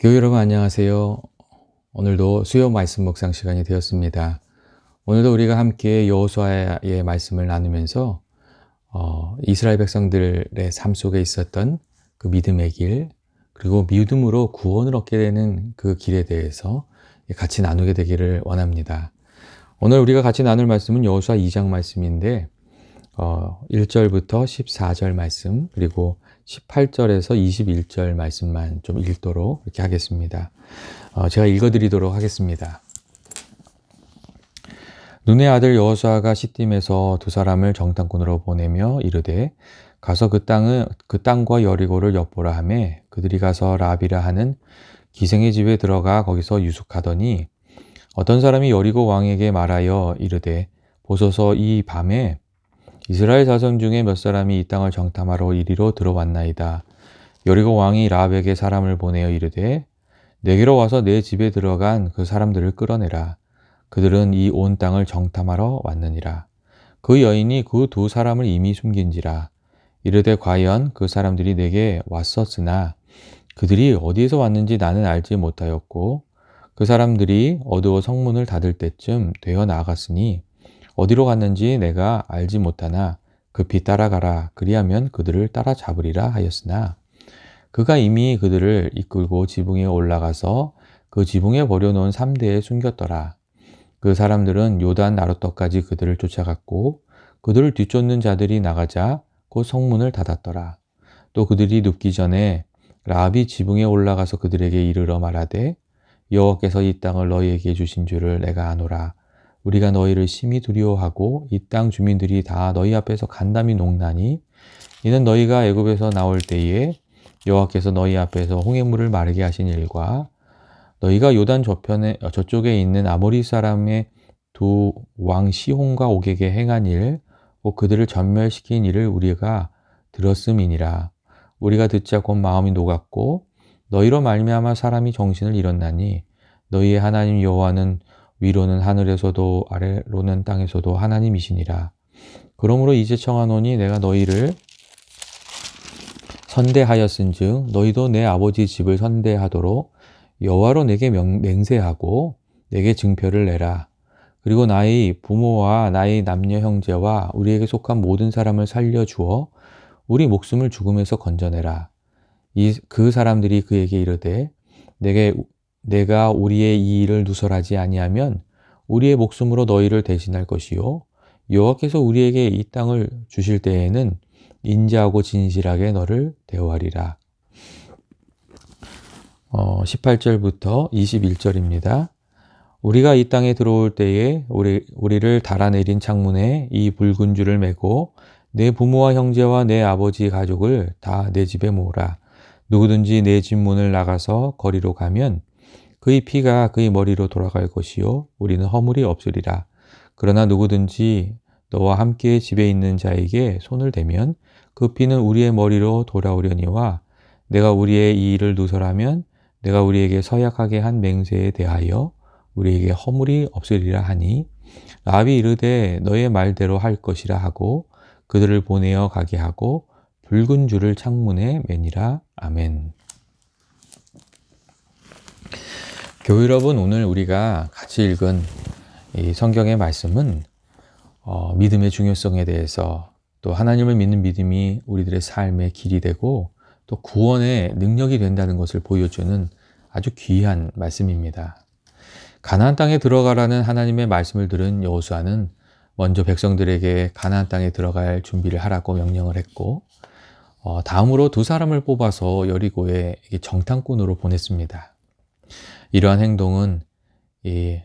교회 여러분 안녕하세요. 오늘도 수요 말씀 묵상 시간이 되었습니다. 오늘도 우리가 함께 여호수아의 말씀을 나누면서 이스라엘 백성들의 삶 속에 있었던 그 믿음의 길, 그리고 믿음으로 구원을 얻게 되는 그 길에 대해서 같이 나누게 되기를 원합니다. 오늘 우리가 같이 나눌 말씀은 여호수아 2장 말씀인데 1절부터 14절 말씀, 그리고 18절에서 21절 말씀만 좀 읽도록 이렇게 하겠습니다. 제가 읽어드리도록 하겠습니다. 눈의 아들 여호수아가 시딤에서 두 사람을 정탐꾼으로 보내며 이르되 가서 그 땅과 여리고를 엿보라 하매 그들이 가서 라비라 하는 기생의 집에 들어가 거기서 유숙하더니 어떤 사람이 여리고 왕에게 말하여 이르되 보소서 이 밤에 이스라엘 자손 중에 몇 사람이 이 땅을 정탐하러 이리로 들어왔나이다. 여리고 왕이 라합에게 사람을 보내어 이르되 내게로 와서 내 집에 들어간 그 사람들을 끌어내라. 그들은 이 온 땅을 정탐하러 왔느니라. 그 여인이 그 두 사람을 이미 숨긴지라. 이르되 과연 그 사람들이 내게 왔었으나 그들이 어디에서 왔는지 나는 알지 못하였고 그 사람들이 어두워 성문을 닫을 때쯤 되어 나아갔으니 어디로 갔는지 내가 알지 못하나 급히 따라가라. 그리하면 그들을 따라잡으리라 하였으나 그가 이미 그들을 이끌고 지붕에 올라가서 그 지붕에 버려놓은 삼대에 숨겼더라. 그 사람들은 요단 나루터까지 그들을 쫓아갔고 그들을 뒤쫓는 자들이 나가자 곧 성문을 닫았더라. 또 그들이 눕기 전에 라합이 지붕에 올라가서 그들에게 이르러 말하되 여호와께서 이 땅을 너희에게 주신 줄을 내가 아노라. 우리가 너희를 심히 두려워하고 이 땅 주민들이 다 너희 앞에서 간담이 녹나니 이는 너희가 애굽에서 나올 때에 여호와께서 너희 앞에서 홍해물을 마르게 하신 일과 너희가 요단 저쪽에 있는 아모리 사람의 두 왕 시혼과 옥에게 행한 일, 곧 그들을 전멸시킨 일을 우리가 들었음이니라. 우리가 듣자 곧 마음이 녹았고 너희로 말미암아 사람이 정신을 잃었나니 너희의 하나님 여호와는 위로는 하늘에서도 아래로는 땅에서도 하나님이시니라. 그러므로 이제 청하노니 내가 너희를 선대하였은즉 너희도 내 아버지 집을 선대하도록 여호와로 내게 맹세하고 내게 증표를 내라. 그리고 나의 부모와 나의 남녀 형제와 우리에게 속한 모든 사람을 살려주어 우리 목숨을 죽음에서 건져내라. 그 사람들이 그에게 이르되 내가 우리의 이 일을 누설하지 아니하면 우리의 목숨으로 너희를 대신할 것이요 여호와께서 우리에게 이 땅을 주실 때에는 인자하고 진실하게 너를 대우하리라. 18절부터 21절입니다. 우리가 이 땅에 들어올 때에 우리를 달아내린 창문에 이 붉은 줄을 매고 내 부모와 형제와 내 아버지 가족을 다 내 집에 모으라. 누구든지 내 집 문을 나가서 거리로 가면 그의 피가 그의 머리로 돌아갈 것이요 우리는 허물이 없으리라. 그러나 누구든지 너와 함께 집에 있는 자에게 손을 대면 그 피는 우리의 머리로 돌아오려니와 내가 우리의 이 일을 누설하면 내가 우리에게 서약하게 한 맹세에 대하여 우리에게 허물이 없으리라 하니 라합이 이르되 너의 말대로 할 것이라 하고 그들을 보내어 가게 하고 붉은 줄을 창문에 매니라. 아멘. 교회 여러분, 오늘 우리가 같이 읽은 이 성경의 말씀은 믿음의 중요성에 대해서, 또 하나님을 믿는 믿음이 우리들의 삶의 길이 되고 또 구원의 능력이 된다는 것을 보여주는 아주 귀한 말씀입니다. 가나안 땅에 들어가라는 하나님의 말씀을 들은 여호수아는 먼저 백성들에게 가나안 땅에 들어갈 준비를 하라고 명령을 했고, 다음으로 두 사람을 뽑아서 여리고에 정탐꾼으로 보냈습니다. 이러한 행동은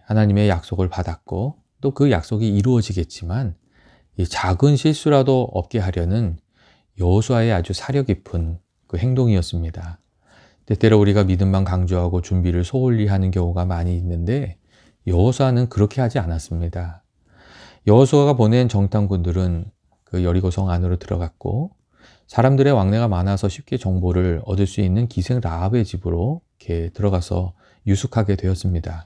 하나님의 약속을 받았고 또 그 약속이 이루어지겠지만 이 작은 실수라도 없게 하려는 여호수아의 아주 사려 깊은 그 행동이었습니다. 때때로 우리가 믿음만 강조하고 준비를 소홀히 하는 경우가 많이 있는데 여호수아는 그렇게 하지 않았습니다. 여호수아가 보낸 정탐꾼들은 그 여리고성 안으로 들어갔고 사람들의 왕래가 많아서 쉽게 정보를 얻을 수 있는 기생 라합의 집으로 이렇게 들어가서 유숙하게 되었습니다.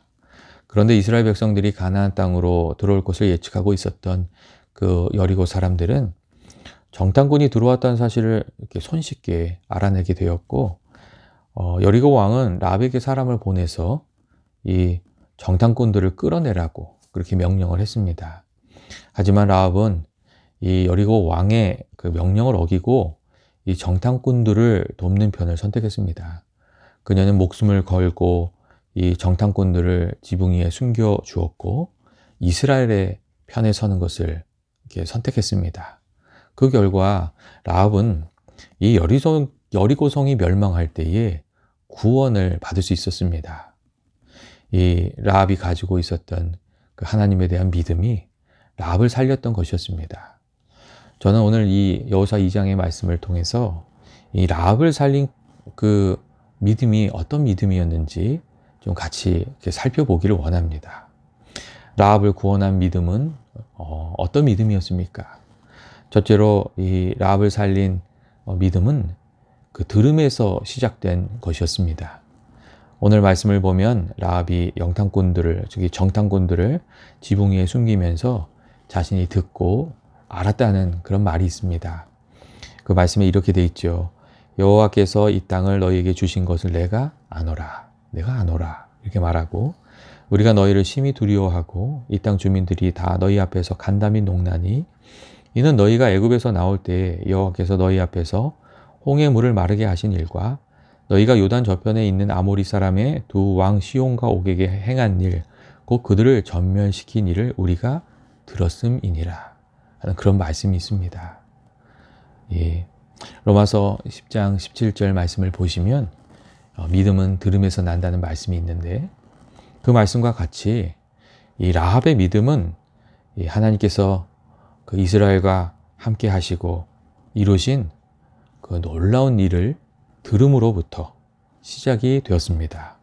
그런데 이스라엘 백성들이 가나안 땅으로 들어올 것을 예측하고 있었던 그 여리고 사람들은 정탐꾼이 들어왔다는 사실을 이렇게 손쉽게 알아내게 되었고 여리고 왕은 라합에게 사람을 보내서 이 정탐꾼들을 끌어내라고 그렇게 명령을 했습니다. 하지만 라합은 이 여리고 왕의 그 명령을 어기고 이 정탐꾼들을 돕는 편을 선택했습니다. 그녀는 목숨을 걸고 이 정탐꾼들을 지붕 위에 숨겨 주었고 이스라엘의 편에 서는 것을 이렇게 선택했습니다. 그 결과 라합은 이 여리고성이 멸망할 때에 구원을 받을 수 있었습니다. 이 라합이 가지고 있었던 그 하나님에 대한 믿음이 라합을 살렸던 것이었습니다. 저는 오늘 이 여호수아 2장의 말씀을 통해서 이 라합을 살린 그 믿음이 어떤 믿음이었는지 좀 같이 이렇게 살펴보기를 원합니다. 라합을 구원한 믿음은 어떤 믿음이었습니까? 첫째로 이 라합을 살린 믿음은 그 들음에서 시작된 것이었습니다. 오늘 말씀을 보면 라합이 정탐꾼들을 지붕 위에 숨기면서 자신이 듣고 알았다는 그런 말이 있습니다. 그 말씀에 이렇게 돼 있죠. 여호와께서 이 땅을 너희에게 주신 것을 내가 아노라. 이렇게 말하고 우리가 너희를 심히 두려워하고 이 땅 주민들이 다 너희 앞에서 간담이 녹나니 이는 너희가 애굽에서 나올 때 여호와께서 너희 앞에서 홍해 물을 마르게 하신 일과 너희가 요단 저편에 있는 아모리 사람의 두 왕 시온과 옥에게 행한 일, 곧 그들을 전멸시킨 일을 우리가 들었음이니라 하는 그런 말씀이 있습니다. 예. 로마서 10장 17절 말씀을 보시면 믿음은 들음에서 난다는 말씀이 있는데 그 말씀과 같이 이 라합의 믿음은 하나님께서 그 이스라엘과 함께 하시고 이루신 그 놀라운 일을 들음으로부터 시작이 되었습니다.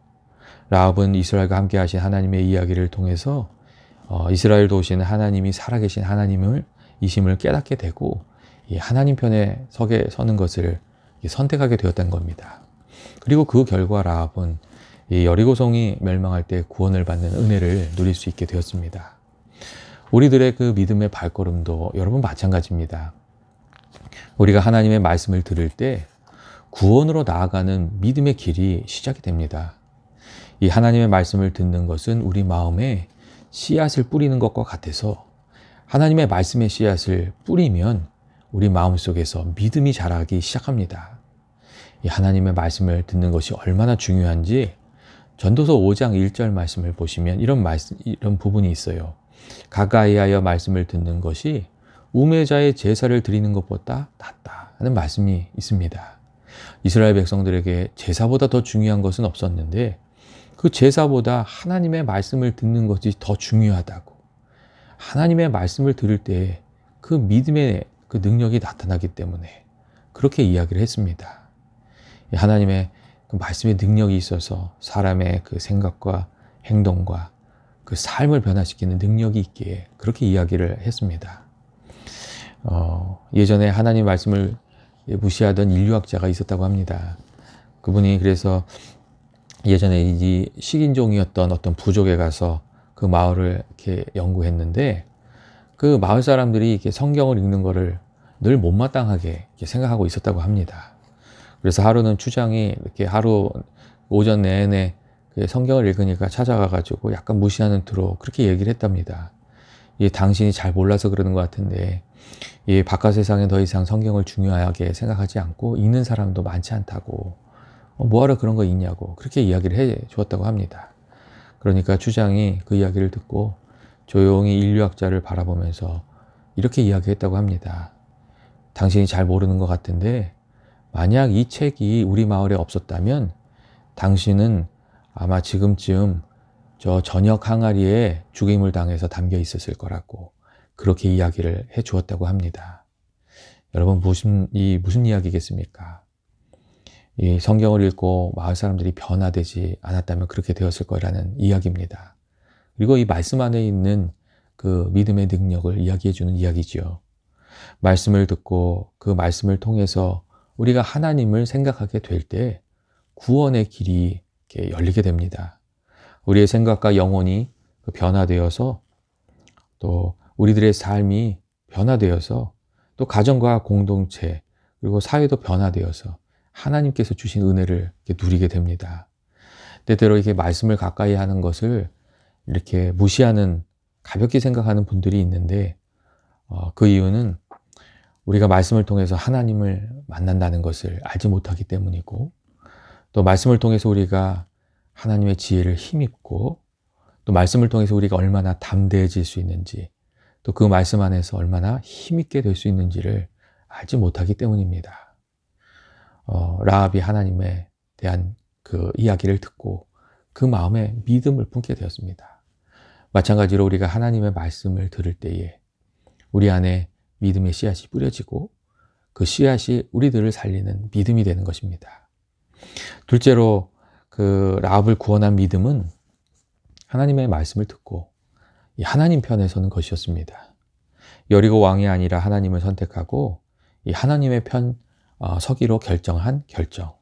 라합은 이스라엘과 함께 하신 하나님의 이야기를 통해서 이스라엘 도우시는 하나님이 살아계신 이심을 깨닫게 되고 이 하나님 편에 서는 것을 선택하게 되었다는 겁니다. 그리고 그 결과 라합은 이 여리고성이 멸망할 때 구원을 받는 은혜를 누릴 수 있게 되었습니다. 우리들의 그 믿음의 발걸음도 여러분 마찬가지입니다. 우리가 하나님의 말씀을 들을 때 구원으로 나아가는 믿음의 길이 시작이 됩니다. 이 하나님의 말씀을 듣는 것은 우리 마음에 씨앗을 뿌리는 것과 같아서 하나님의 말씀의 씨앗을 뿌리면 우리 마음속에서 믿음이 자라기 시작합니다. 이 하나님의 말씀을 듣는 것이 얼마나 중요한지 전도서 5장 1절 말씀을 보시면 이런 부분이 있어요. 가까이하여 말씀을 듣는 것이 우매자의 제사를 드리는 것보다 낫다 하는 말씀이 있습니다. 이스라엘 백성들에게 제사보다 더 중요한 것은 없었는데 그 제사보다 하나님의 말씀을 듣는 것이 더 중요하다고. 하나님의 말씀을 들을 때 그 믿음의 그 능력이 나타나기 때문에 그렇게 이야기를 했습니다. 하나님의 그 말씀의 능력이 있어서 사람의 그 생각과 행동과 그 삶을 변화시키는 능력이 있기에 그렇게 이야기를 했습니다. 예전에 하나님 말씀을 무시하던 인류학자가 있었다고 합니다. 그분이 그래서 예전에 이 식인종이었던 어떤 부족에 가서 그 마을을 이렇게 연구했는데 그 마을 사람들이 이렇게 성경을 읽는 거를 늘 못마땅하게 이렇게 생각하고 있었다고 합니다. 그래서 하루는 추장이 이렇게 하루 오전 내내 성경을 읽으니까 찾아가가지고 약간 무시하는 투로 그렇게 얘기를 했답니다. 당신이 잘 몰라서 그러는 것 같은데 이 바깥 세상에 더 이상 성경을 중요하게 생각하지 않고 읽는 사람도 많지 않다고 뭐하러 그런 거 읽냐고 그렇게 이야기를 해 주었다고 합니다. 그러니까 추장이 그 이야기를 듣고 조용히 인류학자를 바라보면서 이렇게 이야기했다고 합니다. 당신이 잘 모르는 것 같은데 만약 이 책이 우리 마을에 없었다면 당신은 아마 지금쯤 저 저녁 항아리에 죽임을 당해서 담겨 있었을 거라고 그렇게 이야기를 해 주었다고 합니다. 여러분 무슨 이야기겠습니까? 이 성경을 읽고 마을 사람들이 변화되지 않았다면 그렇게 되었을 거라는 이야기입니다. 그리고 이 말씀 안에 있는 그 믿음의 능력을 이야기해 주는 이야기지요. 말씀을 듣고 그 말씀을 통해서 우리가 하나님을 생각하게 될 때 구원의 길이 이렇게 열리게 됩니다. 우리의 생각과 영혼이 변화되어서 또 우리들의 삶이 변화되어서 또 가정과 공동체 그리고 사회도 변화되어서 하나님께서 주신 은혜를 이렇게 누리게 됩니다. 때때로 이렇게 말씀을 가까이 하는 것을 이렇게 무시하는, 가볍게 생각하는 분들이 있는데, 그 이유는 우리가 말씀을 통해서 하나님을 만난다는 것을 알지 못하기 때문이고, 또 말씀을 통해서 우리가 하나님의 지혜를 힘입고, 또 말씀을 통해서 우리가 얼마나 담대해질 수 있는지, 또 그 말씀 안에서 얼마나 힘있게 될 수 있는지를 알지 못하기 때문입니다. 라합이 하나님에 대한 그 이야기를 듣고 그 마음에 믿음을 품게 되었습니다. 마찬가지로 우리가 하나님의 말씀을 들을 때에 우리 안에 믿음의 씨앗이 뿌려지고 그 씨앗이 우리들을 살리는 믿음이 되는 것입니다. 둘째로 그 라합을 구원한 믿음은 하나님의 말씀을 듣고 이 하나님 편에 서는 것이었습니다. 여리고 왕이 아니라 하나님을 선택하고 이 하나님의 편 서기로 결정한 결정,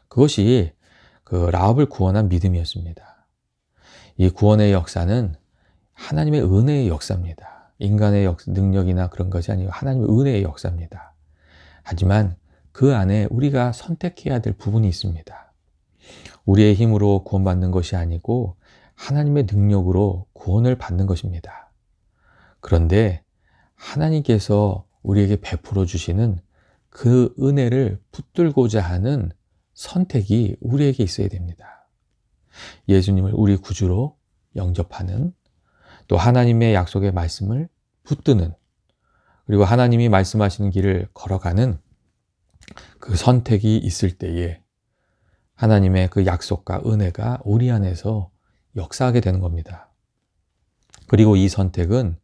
그것이 그 라합을 구원한 믿음이었습니다. 이 구원의 역사는 하나님의 은혜의 역사입니다. 인간의 능력이나 그런 것이 아니고 하나님의 은혜의 역사입니다. 하지만 그 안에 우리가 선택해야 될 부분이 있습니다. 우리의 힘으로 구원받는 것이 아니고 하나님의 능력으로 구원을 받는 것입니다. 그런데 하나님께서 우리에게 베풀어 주시는 그 은혜를 붙들고자 하는 선택이 우리에게 있어야 됩니다. 예수님을 우리 구주로 영접하는, 또 하나님의 약속의 말씀을 붙드는, 그리고 하나님이 말씀하시는 길을 걸어가는 그 선택이 있을 때에 하나님의 그 약속과 은혜가 우리 안에서 역사하게 되는 겁니다. 그리고 이 선택은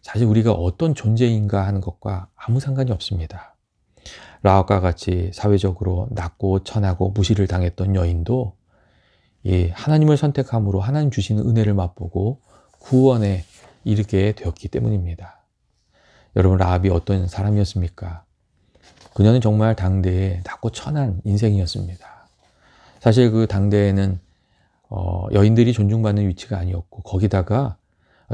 사실 우리가 어떤 존재인가 하는 것과 아무 상관이 없습니다. 라합과 같이 사회적으로 낮고 천하고 무시를 당했던 여인도 이 하나님을 선택함으로 하나님 주시는 은혜를 맛보고 구원에 이르게 되었기 때문입니다. 여러분, 라합이 어떤 사람이었습니까? 그녀는 정말 당대에 낮고 천한 인생이었습니다. 사실 그 당대에는 여인들이 존중받는 위치가 아니었고, 거기다가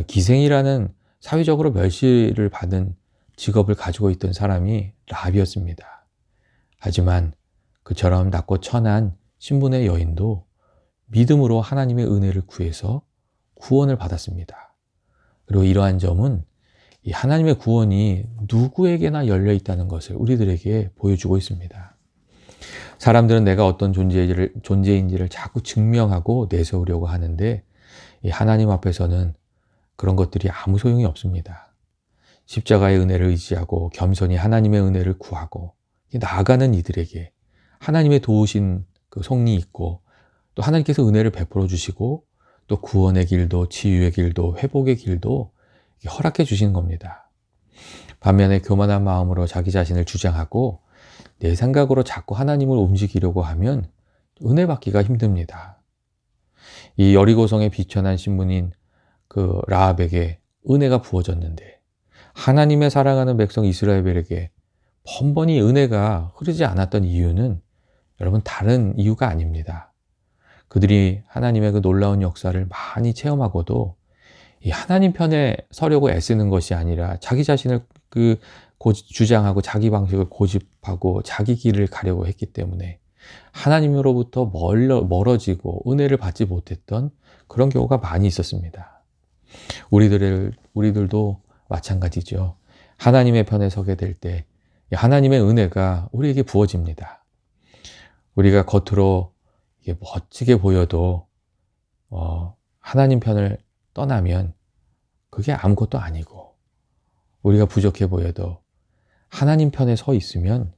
기생이라는 사회적으로 멸시를 받은 직업을 가지고 있던 사람이 라합이었습니다. 하지만 그처럼 낮고 천한 신분의 여인도 믿음으로 하나님의 은혜를 구해서 구원을 받았습니다. 그리고 이러한 점은 이 하나님의 구원이 누구에게나 열려 있다는 것을 우리들에게 보여주고 있습니다. 사람들은 내가 어떤 존재인지를 자꾸 증명하고 내세우려고 하는데, 이 하나님 앞에서는 그런 것들이 아무 소용이 없습니다. 십자가의 은혜를 의지하고 겸손히 하나님의 은혜를 구하고 나아가는 이들에게 하나님의 도우신 그 속리 있고, 또 하나님께서 은혜를 베풀어 주시고, 또 구원의 길도 치유의 길도 회복의 길도 허락해 주시는 겁니다. 반면에 교만한 마음으로 자기 자신을 주장하고 내 생각으로 자꾸 하나님을 움직이려고 하면 은혜 받기가 힘듭니다. 이 여리고성의 비천한 신분인 그 라합에게 은혜가 부어졌는데, 하나님의 사랑하는 백성 이스라엘에게 번번이 은혜가 흐르지 않았던 이유는 여러분 다른 이유가 아닙니다. 그들이 하나님의 그 놀라운 역사를 많이 체험하고도 이 하나님 편에 서려고 애쓰는 것이 아니라 자기 자신을 주장하고 자기 방식을 고집하고 자기 길을 가려고 했기 때문에 하나님으로부터 멀어지고 은혜를 받지 못했던 그런 경우가 많이 있었습니다. 우리들도 마찬가지죠. 하나님의 편에 서게 될 때 하나님의 은혜가 우리에게 부어집니다. 우리가 겉으로 이게 멋지게 보여도 하나님 편을 떠나면 그게 아무것도 아니고, 우리가 부족해 보여도 하나님 편에 서 있으면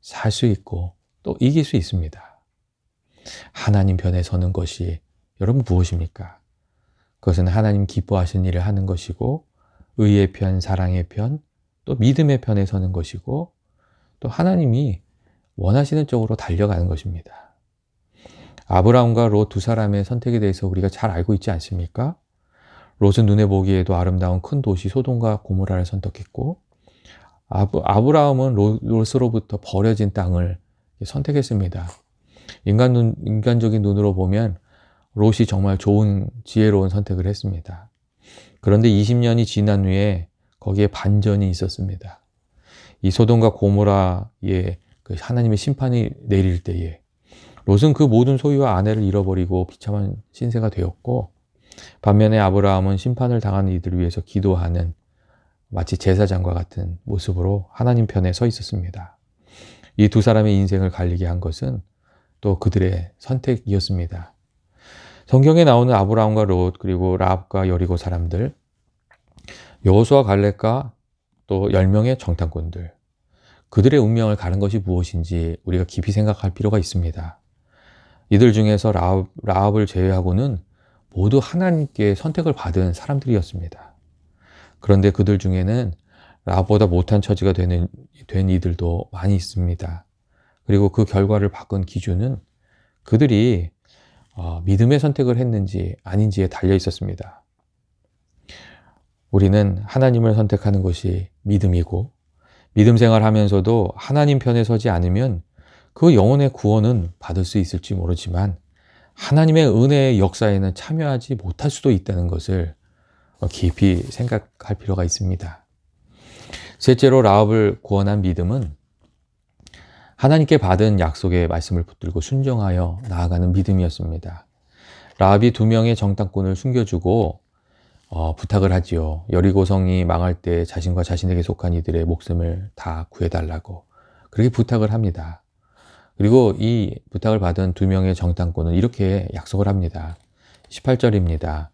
살 수 있고 또 이길 수 있습니다. 하나님 편에 서는 것이 여러분 무엇입니까? 그것은 하나님 기뻐하시는 일을 하는 것이고, 의의 편, 사랑의 편, 또 믿음의 편에 서는 것이고, 또 하나님이 원하시는 쪽으로 달려가는 것입니다. 아브라함과 롯 두 사람의 선택에 대해서 우리가 잘 알고 있지 않습니까? 롯은 눈에 보기에도 아름다운 큰 도시 소돔과 고모라를 선택했고, 아브라함은 롯으로부터 버려진 땅을 선택했습니다. 인간적인 눈으로 보면 롯이 정말 좋은 지혜로운 선택을 했습니다. 그런데 20년이 지난 후에 거기에 반전이 있었습니다. 이 소돔과 고모라의 그 하나님의 심판이 내릴 때에 롯은 그 모든 소유와 아내를 잃어버리고 비참한 신세가 되었고, 반면에 아브라함은 심판을 당하는 이들을 위해서 기도하는 마치 제사장과 같은 모습으로 하나님 편에 서 있었습니다. 이 두 사람의 인생을 갈리게 한 것은 또 그들의 선택이었습니다. 성경에 나오는 아브라함과 롯, 그리고 라합과 여리고 사람들, 여호수아 갈렙과 또 10명의 정탐꾼들, 그들의 운명을 가른 것이 무엇인지 우리가 깊이 생각할 필요가 있습니다. 이들 중에서 라합을 제외하고는 모두 하나님께 선택을 받은 사람들이었습니다. 그런데 그들 중에는 라합보다 못한 처지가 된 이들도 많이 있습니다. 그리고 그 결과를 바꾼 기준은 그들이 믿음의 선택을 했는지 아닌지에 달려 있었습니다. 우리는 하나님을 선택하는 것이 믿음이고, 믿음 생활하면서도 하나님 편에 서지 않으면 그 영혼의 구원은 받을 수 있을지 모르지만 하나님의 은혜의 역사에는 참여하지 못할 수도 있다는 것을 깊이 생각할 필요가 있습니다. 셋째로 라합을 구원한 믿음은 하나님께 받은 약속의 말씀을 붙들고 순종하여 나아가는 믿음이었습니다. 라합이 2명의 정탐꾼을 숨겨주고 부탁을 하지요. 여리고성이 망할 때 자신과 자신에게 속한 이들의 목숨을 다 구해달라고 그렇게 부탁을 합니다. 그리고 이 부탁을 받은 2명의 정탐꾼은 이렇게 약속을 합니다. 18절입니다.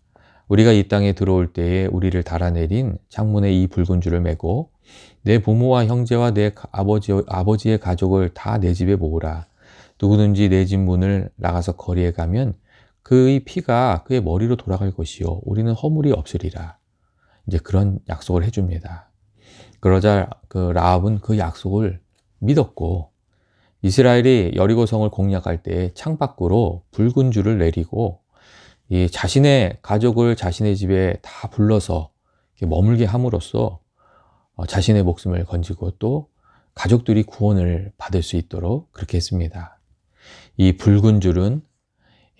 우리가 이 땅에 들어올 때에 우리를 달아내린 창문에 이 붉은 줄을 매고 내 부모와 형제와 내 아버지의 가족을 다 내 집에 모으라. 누구든지 내 집 문을 나가서 거리에 가면 그의 피가 그의 머리로 돌아갈 것이요 우리는 허물이 없으리라. 이제 그런 약속을 해줍니다. 그러자 그 라합은 그 약속을 믿었고, 이스라엘이 여리고성을 공략할 때 창밖으로 붉은 줄을 내리고 이 자신의 가족을 자신의 집에 다 불러서 머물게 함으로써 자신의 목숨을 건지고 또 가족들이 구원을 받을 수 있도록 그렇게 했습니다. 이 붉은 줄은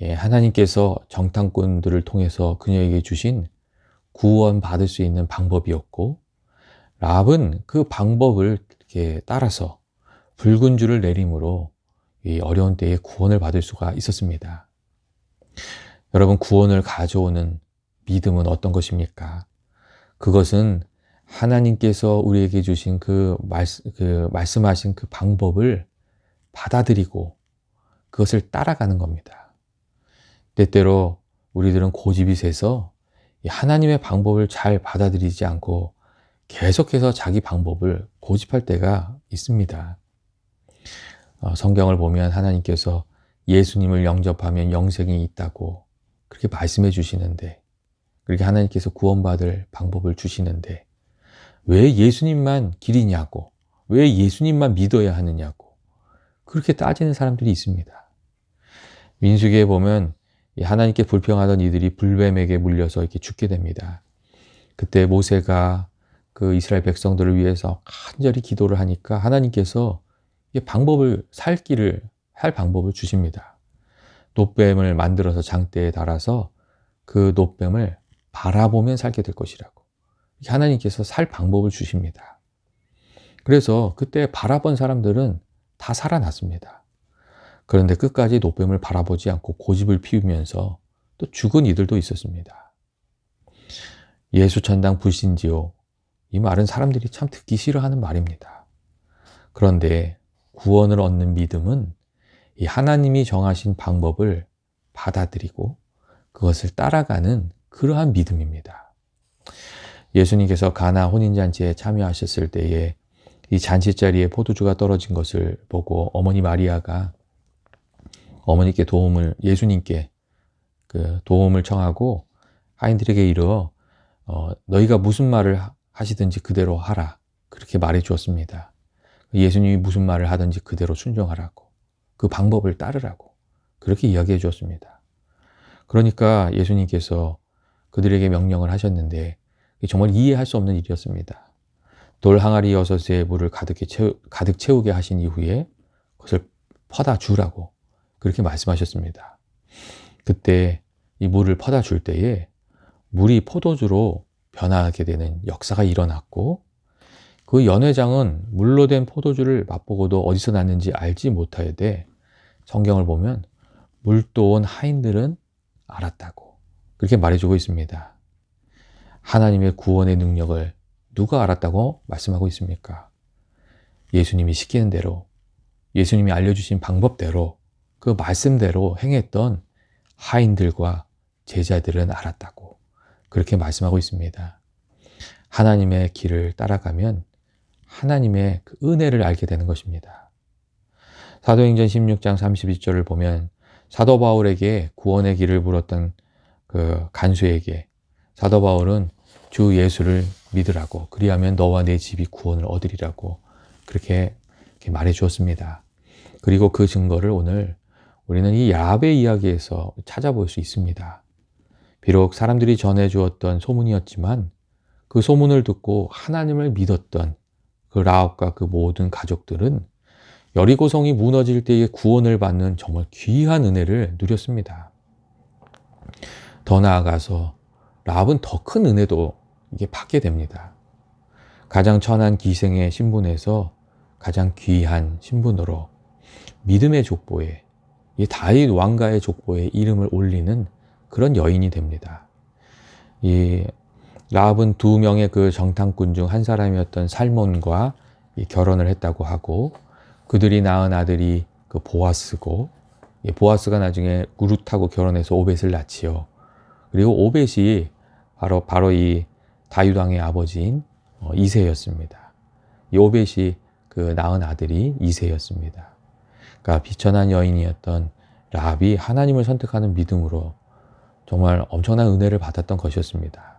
하나님께서 정탐꾼들을 통해서 그녀에게 주신 구원 받을 수 있는 방법이었고, 라합은 그 방법을 이렇게 따라서 붉은 줄을 내림으로 이 어려운 때에 구원을 받을 수가 있었습니다. 여러분, 구원을 가져오는 믿음은 어떤 것입니까? 그것은 하나님께서 우리에게 주신 말씀하신 그 방법을 받아들이고 그것을 따라가는 겁니다. 때때로 우리들은 고집이 세서 하나님의 방법을 잘 받아들이지 않고 계속해서 자기 방법을 고집할 때가 있습니다. 성경을 보면 하나님께서 예수님을 영접하면 영생이 있다고 그렇게 말씀해 주시는데, 그렇게 하나님께서 구원받을 방법을 주시는데 왜 예수님만 길이냐고, 왜 예수님만 믿어야 하느냐고 그렇게 따지는 사람들이 있습니다. 민수기에 보면 하나님께 불평하던 이들이 불뱀에게 물려서 이렇게 죽게 됩니다. 그때 모세가 그 이스라엘 백성들을 위해서 간절히 기도를 하니까 하나님께서 살 방법을 주십니다. 놋뱀을 만들어서 장대에 달아서 그 놋뱀을 바라보면 살게 될 것이라고 하나님께서 살 방법을 주십니다. 그래서 그때 바라본 사람들은 다 살아났습니다. 그런데 끝까지 놋뱀을 바라보지 않고 고집을 피우면서 또 죽은 이들도 있었습니다. 예수천당 불신지요. 이 말은 사람들이 참 듣기 싫어하는 말입니다. 그런데 구원을 얻는 믿음은 이 하나님이 정하신 방법을 받아들이고 그것을 따라가는 그러한 믿음입니다. 예수님께서 가나 혼인잔치에 참여하셨을 때에 이 잔치 자리에 포도주가 떨어진 것을 보고 어머니 마리아가 어머니께 예수님께 그 도움을 청하고 하인들에게 이르어 너희가 무슨 말을 하시든지 그대로 하라, 그렇게 말해 주었습니다. 예수님이 무슨 말을 하든지 그대로 순종하라고, 그 방법을 따르라고 그렇게 이야기해 주었습니다. 그러니까 예수님께서 그들에게 명령을 하셨는데 정말 이해할 수 없는 일이었습니다. 돌 항아리 6에 물을 가득 채우게 하신 이후에 그것을 퍼다 주라고 그렇게 말씀하셨습니다. 그때 이 물을 퍼다 줄 때에 물이 포도주로 변하게 되는 역사가 일어났고, 그 연회장은 물로 된 포도주를 맛보고도 어디서 났는지 알지 못하여대 성경을 보면 물도 온 하인들은 알았다고 그렇게 말해주고 있습니다. 하나님의 구원의 능력을 누가 알았다고 말씀하고 있습니까? 예수님이 시키는 대로, 예수님이 알려주신 방법대로, 그 말씀대로 행했던 하인들과 제자들은 알았다고 그렇게 말씀하고 있습니다. 하나님의 길을 따라가면 하나님의 그 은혜를 알게 되는 것입니다. 사도행전 16장 32절을 보면 사도 바울에게 구원의 길을 물었던 그 간수에게 사도 바울은 주 예수를 믿으라고, 그리하면 너와 내 집이 구원을 얻으리라고 그렇게 말해 주었습니다. 그리고 그 증거를 오늘 우리는 이 야합의 이야기에서 찾아볼 수 있습니다. 비록 사람들이 전해 주었던 소문이었지만 그 소문을 듣고 하나님을 믿었던 그 라합과 그 모든 가족들은 여리고성이 무너질 때에 구원을 받는 정말 귀한 은혜를 누렸습니다. 더 나아가서 라합은 더 큰 은혜도 이게 받게 됩니다. 가장 천한 기생의 신분에서 가장 귀한 신분으로 믿음의 족보에, 이 다윗 왕가의 족보에 이름을 올리는 그런 여인이 됩니다. 이 라합은 두 명의 그 정탐꾼 중 한 사람이었던 살몬과 결혼을 했다고 하고, 그들이 낳은 아들이 그 보아스고, 보아스가 나중에 루th하고 결혼해서 오벳을 낳지요. 그리고 오벳이 바로 이 다윗 왕의 아버지인 이새였습니다. 이 오벳이 그 낳은 아들이 이새였습니다. 그러니까 비천한 여인이었던 라합이 하나님을 선택하는 믿음으로 정말 엄청난 은혜를 받았던 것이었습니다.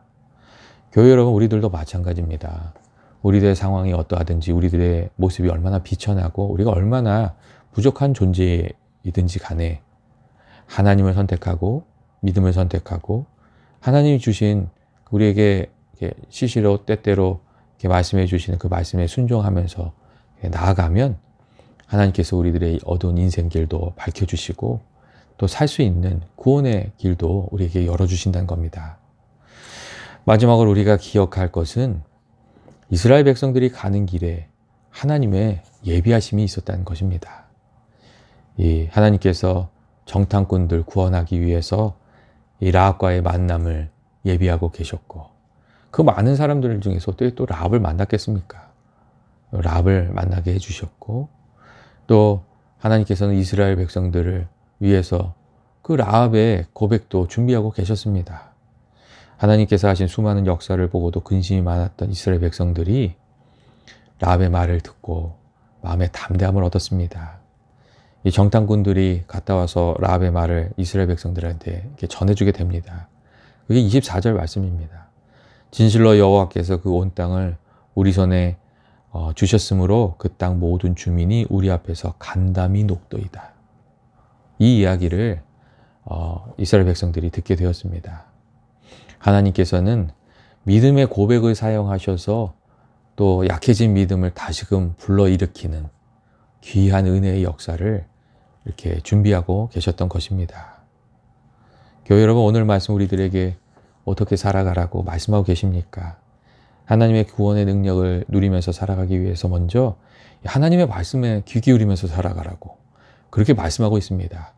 교회 여러분, 우리들도 마찬가지입니다. 우리들의 상황이 어떠하든지, 우리들의 모습이 얼마나 비천하고 우리가 얼마나 부족한 존재이든지 간에 하나님을 선택하고 믿음을 선택하고 하나님이 주신 우리에게 시시로 때때로 말씀해 주시는 그 말씀에 순종하면서 나아가면 하나님께서 우리들의 어두운 인생길도 밝혀주시고 또 살 수 있는 구원의 길도 우리에게 열어주신다는 겁니다. 마지막으로 우리가 기억할 것은 이스라엘 백성들이 가는 길에 하나님의 예비하심이 있었다는 것입니다. 이 하나님께서 정탐꾼들 구원하기 위해서 이 라합과의 만남을 예비하고 계셨고, 그 많은 사람들 중에서 어떻게 또 라합을 만났겠습니까? 라합을 만나게 해주셨고, 또 하나님께서는 이스라엘 백성들을 위해서 그 라합의 고백도 준비하고 계셨습니다. 하나님께서 하신 수많은 역사를 보고도 근심이 많았던 이스라엘 백성들이 라합의 말을 듣고 마음의 담대함을 얻었습니다. 이 정탐꾼들이 갔다 와서 라합의 말을 이스라엘 백성들한테 이렇게 전해주게 됩니다. 그게 24절 말씀입니다. 진실로 여호와께서 그 온 땅을 우리 손에 주셨으므로 그 땅 모든 주민이 우리 앞에서 간담이 녹도이다. 이 이야기를 이스라엘 백성들이 듣게 되었습니다. 하나님께서는 믿음의 고백을 사용하셔서 또 약해진 믿음을 다시금 불러일으키는 귀한 은혜의 역사를 이렇게 준비하고 계셨던 것입니다. 교회 여러분, 오늘 말씀 우리들에게 어떻게 살아가라고 말씀하고 계십니까? 하나님의 구원의 능력을 누리면서 살아가기 위해서 먼저 하나님의 말씀에 귀 기울이면서 살아가라고 그렇게 말씀하고 있습니다.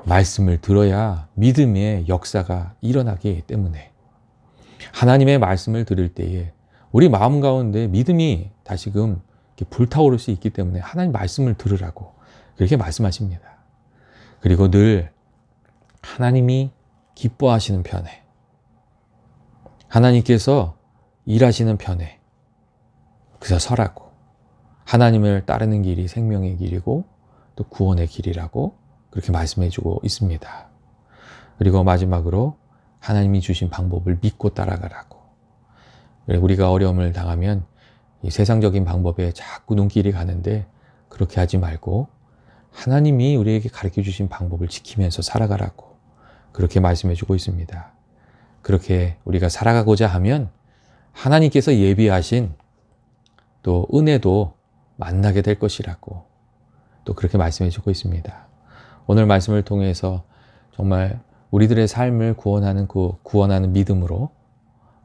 말씀을 들어야 믿음의 역사가 일어나기 때문에, 하나님의 말씀을 들을 때에 우리 마음 가운데 믿음이 다시금 불타오를 수 있기 때문에 하나님 말씀을 들으라고 그렇게 말씀하십니다. 그리고 늘 하나님이 기뻐하시는 편에, 하나님께서 일하시는 편에 그저 서라고, 하나님을 따르는 길이 생명의 길이고 또 구원의 길이라고 그렇게 말씀해 주고 있습니다. 그리고 마지막으로 하나님이 주신 방법을 믿고 따라가라고. 우리가 어려움을 당하면 이 세상적인 방법에 자꾸 눈길이 가는데 그렇게 하지 말고 하나님이 우리에게 가르쳐 주신 방법을 지키면서 살아가라고 그렇게 말씀해 주고 있습니다. 그렇게 우리가 살아가고자 하면 하나님께서 예비하신 또 은혜도 만나게 될 것이라고 또 그렇게 말씀해 주고 있습니다. 오늘 말씀을 통해서 정말 우리들의 삶을 구원하는 믿음으로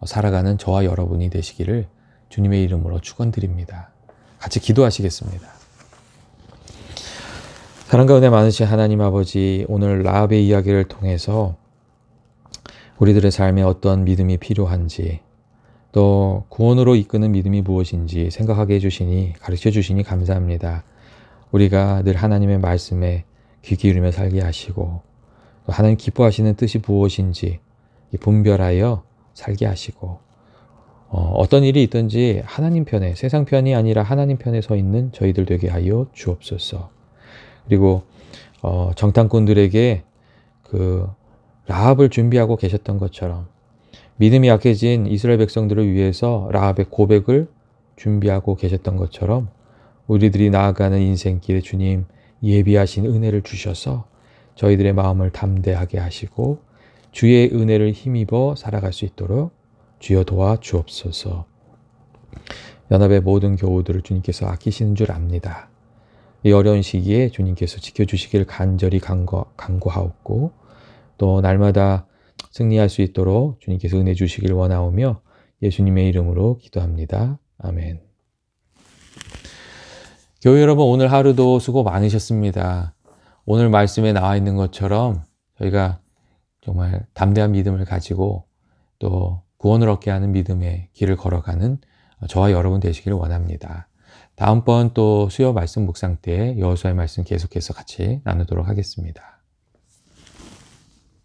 살아가는 저와 여러분이 되시기를 주님의 이름으로 축원드립니다. 같이 기도하시겠습니다. 사랑과 은혜 많으신 하나님 아버지, 오늘 라합의 이야기를 통해서 우리들의 삶에 어떤 믿음이 필요한지, 또 구원으로 이끄는 믿음이 무엇인지 생각하게 해주시니, 가르쳐 주시니 감사합니다. 우리가 늘 하나님의 말씀에 귀 기울이며 살게 하시고, 또 하나님 기뻐하시는 뜻이 무엇인지 분별하여 살게 하시고, 어떤 일이 있든지 하나님 편에, 세상 편이 아니라 하나님 편에 서 있는 저희들 되게 하여 주옵소서. 그리고 정탐꾼들에게 그 라합을 준비하고 계셨던 것처럼 믿음이 약해진 이스라엘 백성들을 위해서 라합의 고백을 준비하고 계셨던 것처럼 우리들이 나아가는 인생길에 주님 예비하신 은혜를 주셔서 저희들의 마음을 담대하게 하시고 주의 은혜를 힘입어 살아갈 수 있도록 주여 도와 주옵소서. 연합의 모든 교우들을 주님께서 아끼시는 줄 압니다. 이 어려운 시기에 주님께서 지켜주시기를 간절히 간구하옵고, 또 날마다 승리할 수 있도록 주님께서 은혜 주시기를 원하오며 예수님의 이름으로 기도합니다. 아멘. 교회 여러분, 오늘 하루도 수고 많으셨습니다. 오늘 말씀에 나와 있는 것처럼 저희가 정말 담대한 믿음을 가지고 또 구원을 얻게 하는 믿음의 길을 걸어가는 저와 여러분 되시기를 원합니다. 다음번 또 수요 말씀 묵상 때 여호수아의 말씀 계속해서 같이 나누도록 하겠습니다.